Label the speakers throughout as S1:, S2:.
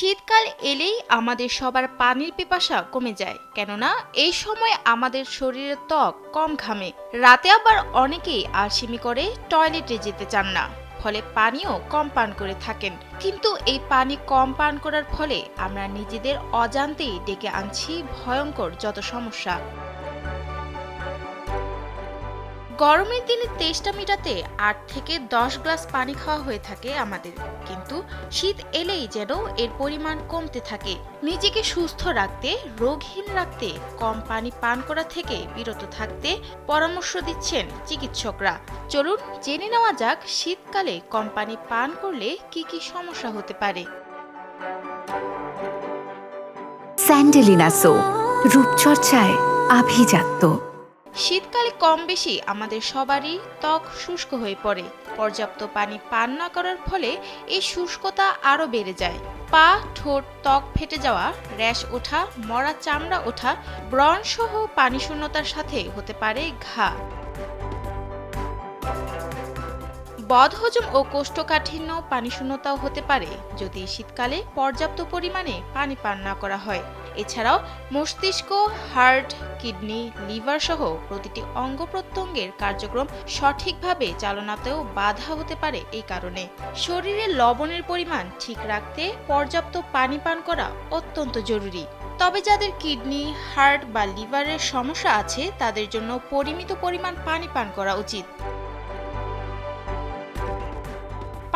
S1: শীতকাল এলেই আমাদের সবার পানির পিপাসা কমে যায়, কেননা এই সময় আমাদের শরীরের ত্বক কম ঘামে। রাতে আবার অনেকেই আলসেমি করে টয়লেটে যেতে চান না, ফলে পানিও কম পান করে থাকেন। কিন্তু এই পানি কম পান করার ফলে আমরা নিজেদের অজান্তেই ডেকে আনছি ভয়ঙ্কর যত সমস্যা। গরমের দিনে তেষ্টা মেটাতে ৮ থেকে ১০ গ্লাস পানি খাওয়া হয়ে থাকে আমাদের, কিন্তু শীত এলেই যেন এর পরিমাণ কমতে থাকে। নিজেকে সুস্থ রাখতে, রোগহীন রাখতে কম পানি পান করা থেকে বিরত থাকতে পরামর্শ দিচ্ছেন চিকিৎসকরা। চলুন জেনে নেওয়া যাক শীতকালে কম পানি পান করলে কি কি সমস্যা হতে পারে।
S2: স্যান্ডেলিনা সো, রূপচর্চায় আভিজাত্য।
S1: শীতকালে কম বেশি আমাদের সবারই ত্বক শুষ্ক হয়ে পড়ে। পর্যাপ্ত পানি পান না করার ফলে এই শুষ্কতা আরও বেড়ে যায়। পা, ঠোঁট, ত্বক ফেটে যাওয়া, র্যাশ ওঠা, মরা চামড়া ওঠা, ব্রণ সহ পানি শূন্যতার সাথে হতে পারে ঘা। বদহজম ও কোষ্ঠকাঠিন্য, পানিশূন্যতাও হতে পারে যদি শীতকালে পর্যাপ্ত পরিমাণে পানি পান না করা হয়। এছাড়াও মস্তিষ্ক, হার্ট, কিডনি, লিভার সহ প্রতিটি অঙ্গ প্রত্যঙ্গের কার্যক্রম সঠিকভাবে চালনাতেও বাধা হতে পারে এই কারণে। শরীরে লবণের পরিমাণ ঠিক রাখতে পর্যাপ্ত পানি পান করা অত্যন্ত জরুরি। তবে যাদের কিডনি, হার্ট বা লিভারের সমস্যা আছে তাদের জন্য পরিমিত পরিমাণ পানি পান করা উচিত।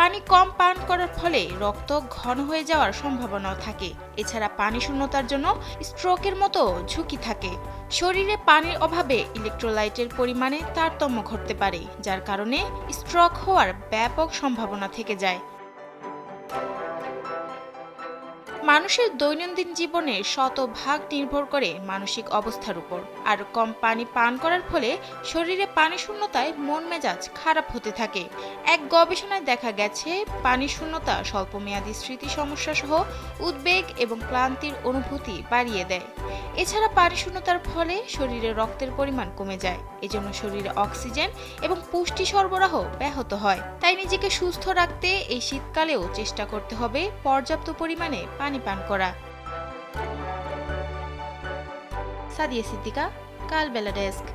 S1: পানি কম পান করার ফলে রক্ত ঘন হয়ে যাওয়ার সম্ভাবনাও থাকে। এছাড়া পানি শূন্যতার জন্য স্ট্রোকের মতো ঝুঁকি থাকে। শরীরে পানির অভাবে ইলেকট্রোলাইটের পরিমাণে তারতম্য ঘটতে পারে, যার কারণে স্ট্রোক হওয়ার ব্যাপক সম্ভাবনা থেকে যায়। মানুষের দৈনন্দিন জীবনের শতভাগ নির্ভর করে মানসিক অবস্থার উপর। আর কম পানি পান করার ফলে শরীরে পানি শূন্যতায় মন মেজাজ খারাপ হতে থাকে। এক গবেষণায় দেখা গেছে পানি শূন্যতা স্বল্পমেয়াদী স্মৃতি সমস্যা সহ উদ্বেগ এবং ক্লান্তির অনুভূতি বাড়িয়ে দেয়। এছাড়া পানি শূন্যতার ফলে শরীরে রক্তের পরিমাণ কমে যায়, এজন্য শরীরে অক্সিজেন এবং পুষ্টি সরবরাহ ব্যাহত হয়। তাই নিজেকে সুস্থ রাখতে এই শীতকালেও চেষ্টা করতে হবে পর্যাপ্ত পরিমাণে পানি পান করা। সাদিয়া সিদ্দিকা, কালবেলা ডেস্ক।